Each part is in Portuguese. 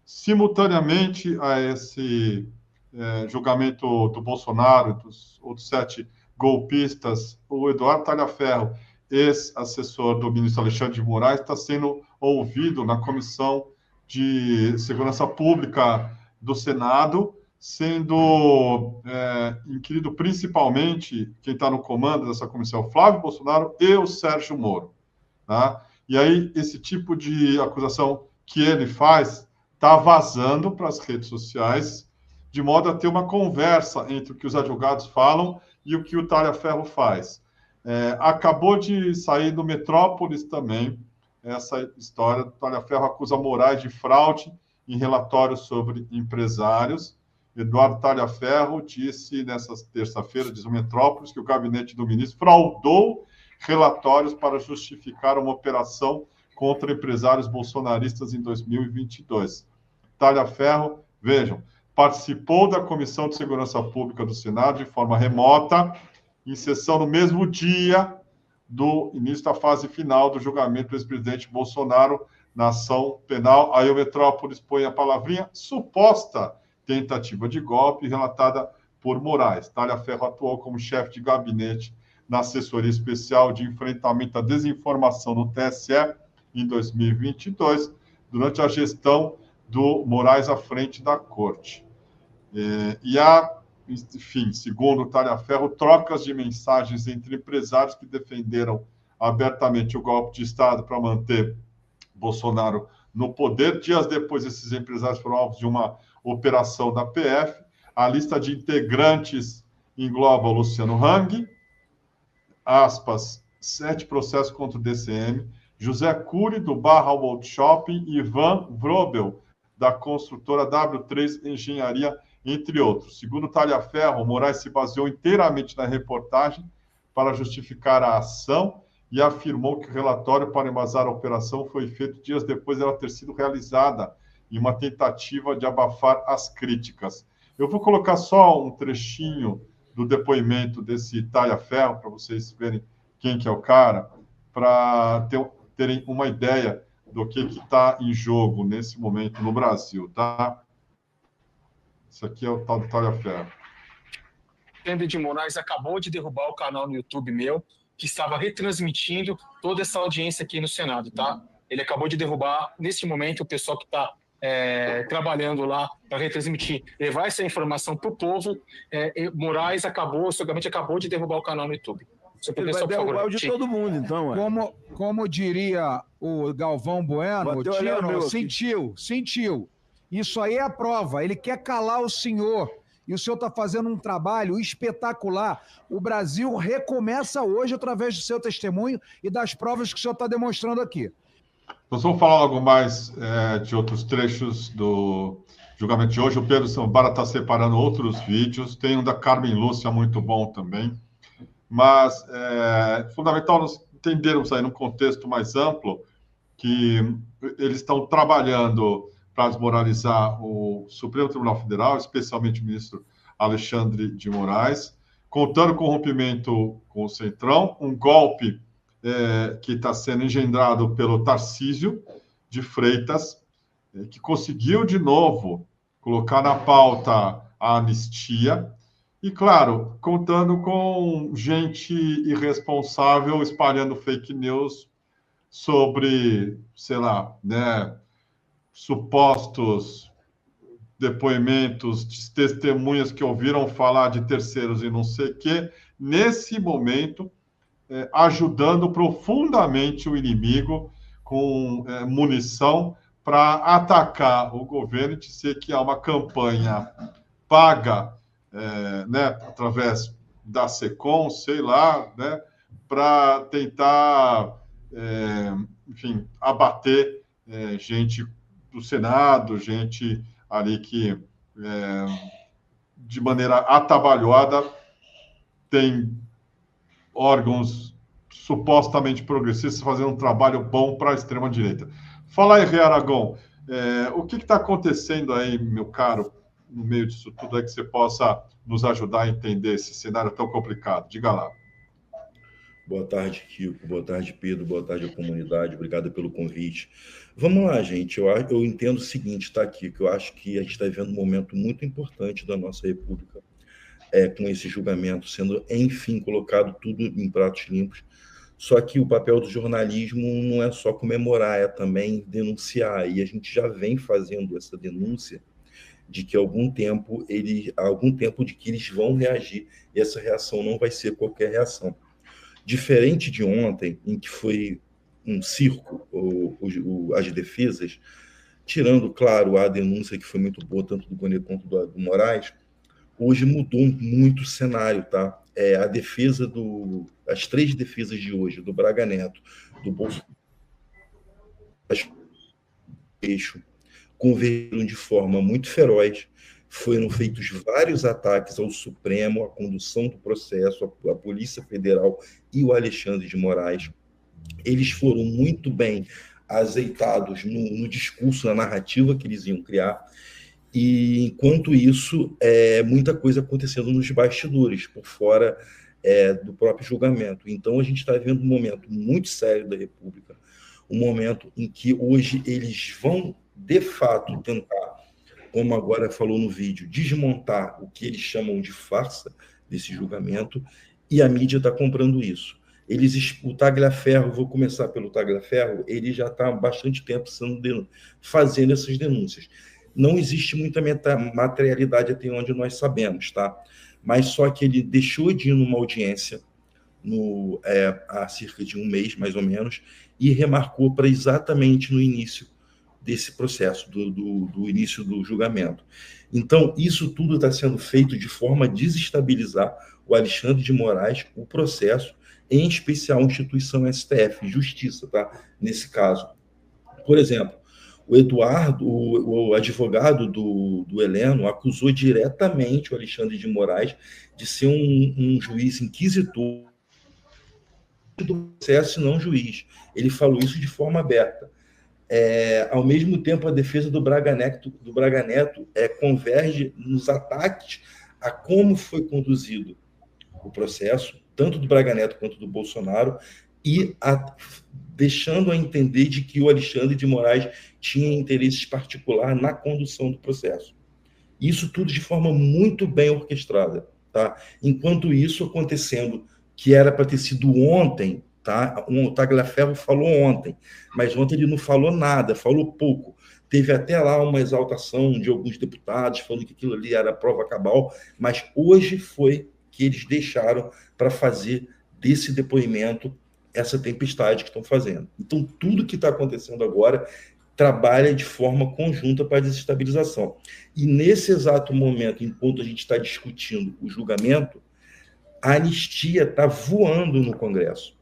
Simultaneamente a esse julgamento do Bolsonaro e dos outros 7 golpistas, o Eduardo Talhaferro, ex-assessor do ministro Alexandre de Moraes, está sendo ouvido na Comissão de Segurança Pública do Senado, sendo inquirido principalmente quem está no comando dessa comissão, Flávio Bolsonaro e o Sérgio Moro. Tá? E aí, esse tipo de acusação que ele faz está vazando para as redes sociais, de modo a ter uma conversa entre o que os advogados falam e o que o Talhaferro faz. Acabou de sair do Metrópolis também essa história. O Talhaferro acusa Moraes de fraude em relatórios sobre empresários. Eduardo Talhaferro disse nessa terça-feira, diz o Metrópolis, que o gabinete do ministro fraudou relatórios para justificar uma operação contra empresários bolsonaristas em 2022. Talhaferro, vejam, participou da Comissão de Segurança Pública do Senado de forma remota, em sessão no mesmo dia do início da fase final do julgamento do ex-presidente Bolsonaro na ação penal. Aí o Metrópolis põe a palavrinha suposta tentativa de golpe relatada por Moraes. Talhaferro atuou como chefe de gabinete na assessoria especial de enfrentamento à desinformação no TSE em 2022, durante a gestão do Moraes à frente da corte. Enfim, segundo Talhaferro, trocas de mensagens entre empresários que defenderam abertamente o golpe de Estado para manter Bolsonaro no poder. Dias depois, esses empresários foram alvos de uma operação da PF. A lista de integrantes engloba o Luciano Hang, 7 processos contra o DCM, José Cury, do Barra World Shopping, Ivan Vrobel, da construtora W3 Engenharia, entre outros. Segundo Talhaferro, Moraes se baseou inteiramente na reportagem para justificar a ação e afirmou que o relatório para embasar a operação foi feito dias depois dela ter sido realizada, em uma tentativa de abafar as críticas. Eu vou colocar só um trechinho do depoimento desse Talhaferro, para vocês verem quem que é o cara, para terem uma ideia do que está em jogo nesse momento no Brasil, tá? Isso aqui é o tal do Talhaferro. Alexandre de Moraes acabou de derrubar o canal no YouTube meu, que estava retransmitindo toda essa audiência aqui no Senado, tá? Ele acabou de derrubar, nesse momento, o pessoal que está trabalhando lá para retransmitir, levar essa informação para o povo. Moraes seguramente acabou de derrubar o canal no YouTube. Ele vai derrubar o de todo mundo, então. Como diria o Galvão Bueno, sentiu. Isso aí é a prova. Ele quer calar o senhor. E o senhor está fazendo um trabalho espetacular. O Brasil recomeça hoje através do seu testemunho e das provas que o senhor está demonstrando aqui. Nós vamos falar algo mais de outros trechos do julgamento de hoje. O Pedro Sambara está separando outros vídeos. Tem um da Carmen Lúcia, muito bom também. Mas é fundamental nós entendermos aí, num contexto mais amplo, que eles estão trabalhando para desmoralizar o Supremo Tribunal Federal, especialmente o ministro Alexandre de Moraes, contando com o rompimento com o Centrão, um golpe que está sendo engendrado pelo Tarcísio de Freitas, que conseguiu, de novo, colocar na pauta a anistia, e, claro, contando com gente irresponsável espalhando fake news sobre, sei lá, supostos depoimentos de testemunhas que ouviram falar de terceiros e não sei o quê, nesse momento, ajudando profundamente o inimigo com munição para atacar o governo e dizer que há uma campanha paga através da SECOM, sei lá, para tentar, enfim, abater gente do Senado, gente ali que, de maneira atabalhoada, tem órgãos supostamente progressistas fazendo um trabalho bom para a extrema-direita. Fala aí, Rei Aragão, o que está acontecendo aí, meu caro, no meio disso tudo, é que você possa nos ajudar a entender esse cenário tão complicado? Diga lá. Boa tarde, Kiko. Boa tarde, Pedro. Boa tarde à comunidade. Obrigado pelo convite. Vamos lá, gente. Eu entendo o seguinte, tá, Kiko? Eu acho que a gente está vivendo um momento muito importante da nossa República, com esse julgamento sendo, enfim, colocado tudo em pratos limpos. Só que o papel do jornalismo não é só comemorar, é também denunciar. E a gente já vem fazendo essa denúncia de que há algum tempo de que eles vão reagir, e essa reação não vai ser qualquer reação. Diferente de ontem, em que foi um circo, as defesas, tirando, claro, a denúncia que foi muito boa, tanto do Gonê quanto do Moraes, hoje mudou muito o cenário, tá? As 3 defesas de hoje, do Braga Neto, do Bolsonaro, converteram de forma muito feroz. Foram feitos vários ataques ao Supremo, à condução do processo, à Polícia Federal e o Alexandre de Moraes. Eles foram muito bem azeitados no discurso, na narrativa que eles iam criar. E, enquanto isso, muita coisa acontecendo nos bastidores, por fora do próprio julgamento. Então, a gente está vivendo um momento muito sério da República, um momento em que hoje eles vão, de fato, tentar, como agora falou no vídeo, desmontar o que eles chamam de farsa desse julgamento, e a mídia está comprando isso. O Tagliaferro, vou começar pelo Tagliaferro, ele já está há bastante tempo fazendo essas denúncias. Não existe muita materialidade até onde nós sabemos, tá? Mas só que ele deixou de ir numa audiência há cerca de um mês, mais ou menos, e remarcou para exatamente no início desse processo, do início do julgamento. Então, isso tudo está sendo feito de forma a desestabilizar o Alexandre de Moraes, o processo, em especial a instituição STF, Justiça, tá? Nesse caso. Por exemplo, o Eduardo, o advogado do Heleno, acusou diretamente o Alexandre de Moraes de ser um juiz inquisitor do processo e não juiz. Ele falou isso de forma aberta. Ao mesmo tempo, a defesa do Braga Neto converge nos ataques a como foi conduzido o processo, tanto do Braga Neto quanto do Bolsonaro, e deixando a entender de que o Alexandre de Moraes tinha interesses particulares na condução do processo. Isso tudo de forma muito bem orquestrada, tá? Enquanto isso acontecendo, que era para ter sido ontem, tá? O Tagliaferro falou ontem, mas ontem ele não falou nada, falou pouco. Teve até lá uma exaltação de alguns deputados falando que aquilo ali era prova cabal, mas hoje foi que eles deixaram para fazer desse depoimento essa tempestade que estão fazendo. Então, tudo que está acontecendo agora trabalha de forma conjunta para a desestabilização. E nesse exato momento, enquanto a gente está discutindo o julgamento, a anistia está voando no Congresso.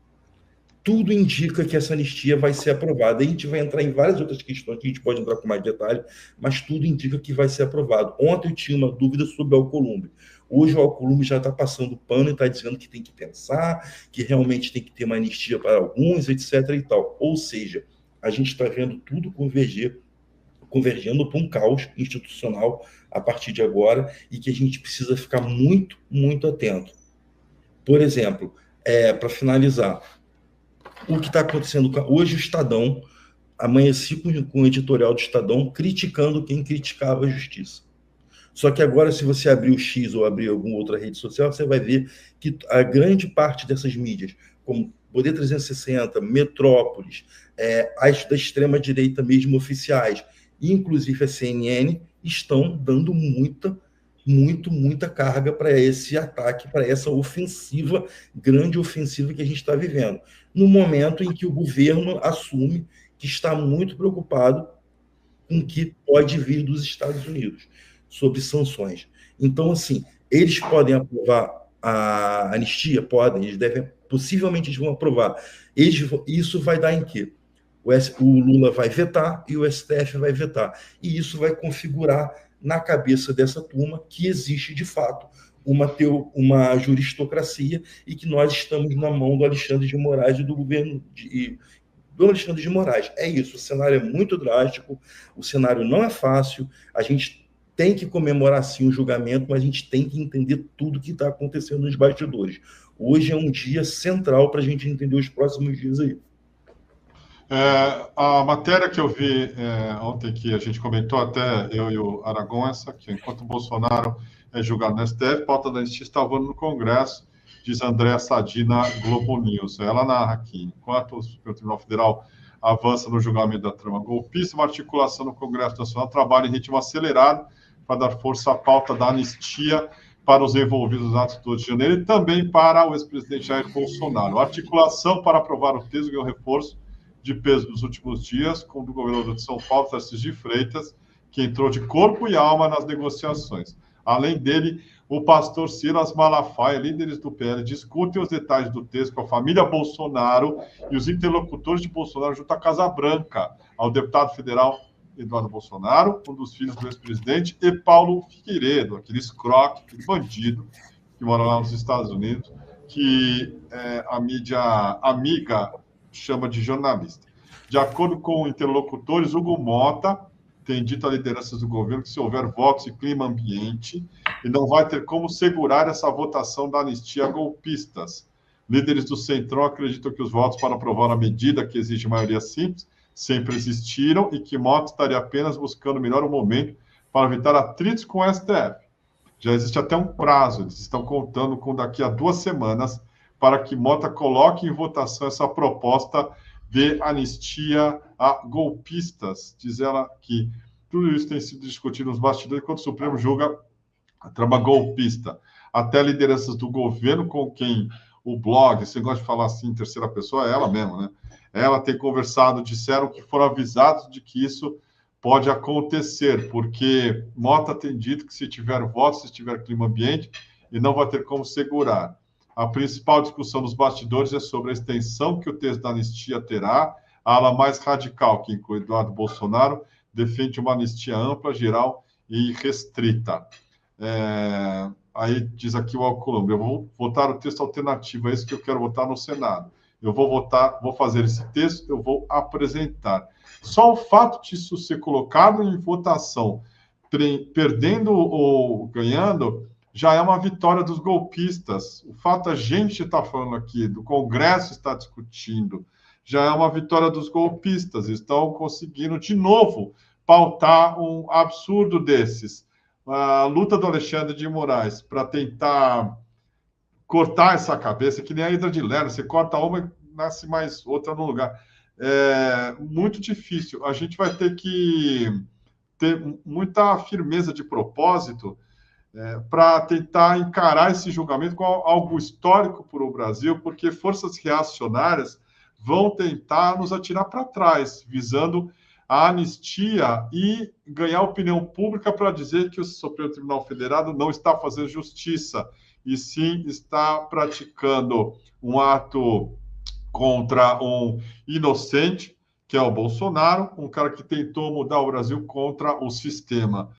Tudo indica que essa anistia vai ser aprovada. A gente vai entrar em várias outras questões que a gente pode entrar com mais detalhe, mas tudo indica que vai ser aprovado. Ontem eu tinha uma dúvida sobre o Alcolumbre. Hoje o Alcolumbre já está passando pano e está dizendo que tem que pensar, que realmente tem que ter uma anistia para alguns, etc. e tal. Ou seja, a gente está vendo tudo convergendo para um caos institucional a partir de agora e que a gente precisa ficar muito, muito atento. Por exemplo, para finalizar, o que está acontecendo hoje, o Estadão amanheci com o editorial do Estadão criticando quem criticava a justiça. Só que agora, se você abrir o X ou abrir alguma outra rede social, você vai ver que a grande parte dessas mídias, como Poder 360, Metrópolis, as da extrema-direita mesmo oficiais, inclusive a CNN, estão dando muita carga para esse ataque, para essa ofensiva, grande ofensiva que a gente está vivendo. No momento em que o governo assume que está muito preocupado com o que pode vir dos Estados Unidos sobre sanções. Então, assim, eles podem aprovar a anistia? Podem, possivelmente eles vão aprovar. Isso vai dar em quê? O Lula vai vetar e o STF vai vetar. E isso vai configurar na cabeça dessa turma que existe, de fato, uma juristocracia e que nós estamos na mão do Alexandre de Moraes e do governo do Alexandre de Moraes. É isso, o cenário é muito drástico, o cenário não é fácil, a gente tem que comemorar sim o julgamento, mas a gente tem que entender tudo que está acontecendo nos bastidores. Hoje é um dia central para a gente entender os próximos dias aí. A matéria que eu vi ontem, que a gente comentou até, eu e o Aragão, essa aqui, enquanto o Bolsonaro é julgado no STF, pauta da anistia está voando no Congresso, diz Andréa Sadi na Globo News. Ela narra aqui, enquanto o Supremo Tribunal Federal avança no julgamento da trama golpista, uma articulação no Congresso Nacional trabalha em ritmo acelerado para dar força à pauta da anistia para os envolvidos nos atos do 2 de janeiro e também para o ex-presidente Jair Bolsonaro. A articulação para aprovar o texto ganhou reforço de peso nos últimos dias, com o do governador de São Paulo, Tarcísio de Freitas, que entrou de corpo e alma nas negociações. Além dele, o pastor Silas Malafaia, líderes do PL, discutem os detalhes do texto com a família Bolsonaro e os interlocutores de Bolsonaro junto à Casa Branca, ao deputado federal Eduardo Bolsonaro, um dos filhos do ex-presidente, e Paulo Figueiredo, aquele escroque, aquele bandido que mora lá nos Estados Unidos, que a mídia amiga chama de jornalista. De acordo com interlocutores, Hugo Mota tem dito a lideranças do governo que se houver votos e clima ambiente, e não vai ter como segurar essa votação da anistia a golpistas. Líderes do Centrão acreditam que os votos para aprovar a medida, que exige maioria simples, sempre existiram e que Mota estaria apenas buscando melhor o momento para evitar atritos com o STF. Já existe até um prazo, eles estão contando com daqui a 2 semanas para que Mota coloque em votação essa proposta de anistia a golpistas. Diz ela que tudo isso tem sido discutido nos bastidores enquanto o Supremo julga a trama golpista. Até lideranças do governo com quem o blog, você gosta de falar assim em terceira pessoa, é ela mesma, né? Ela tem conversado, disseram que foram avisados de que isso pode acontecer, porque Mota tem dito que se tiver votos, se tiver clima ambiente, e não vai ter como segurar. A principal discussão nos bastidores é sobre a extensão que o texto da anistia terá. A ala mais radical, que inclui Eduardo Bolsonaro, defende uma anistia ampla, geral e restrita. Aí diz aqui o Alcolumbre, eu vou votar o texto alternativo, é isso que eu quero votar no Senado. Eu vou votar, vou fazer esse texto, eu vou apresentar. Só o fato disso ser colocado em votação, perdendo ou ganhando, já é uma vitória dos golpistas. O fato a gente estar falando aqui, do Congresso está discutindo, já é uma vitória dos golpistas. Estão conseguindo, de novo, pautar um absurdo desses. A luta do Alexandre de Moraes para tentar cortar essa cabeça, que nem a Hidra de Lerna, você corta uma e nasce mais outra no lugar. É muito difícil. A gente vai ter que ter muita firmeza de propósito para tentar encarar esse julgamento com algo histórico para o Brasil, porque forças reacionárias vão tentar nos atirar para trás, visando a anistia e ganhar opinião pública para dizer que o Supremo Tribunal Federal não está fazendo justiça, e sim está praticando um ato contra um inocente, que é o Bolsonaro, um cara que tentou mudar o Brasil contra o sistema.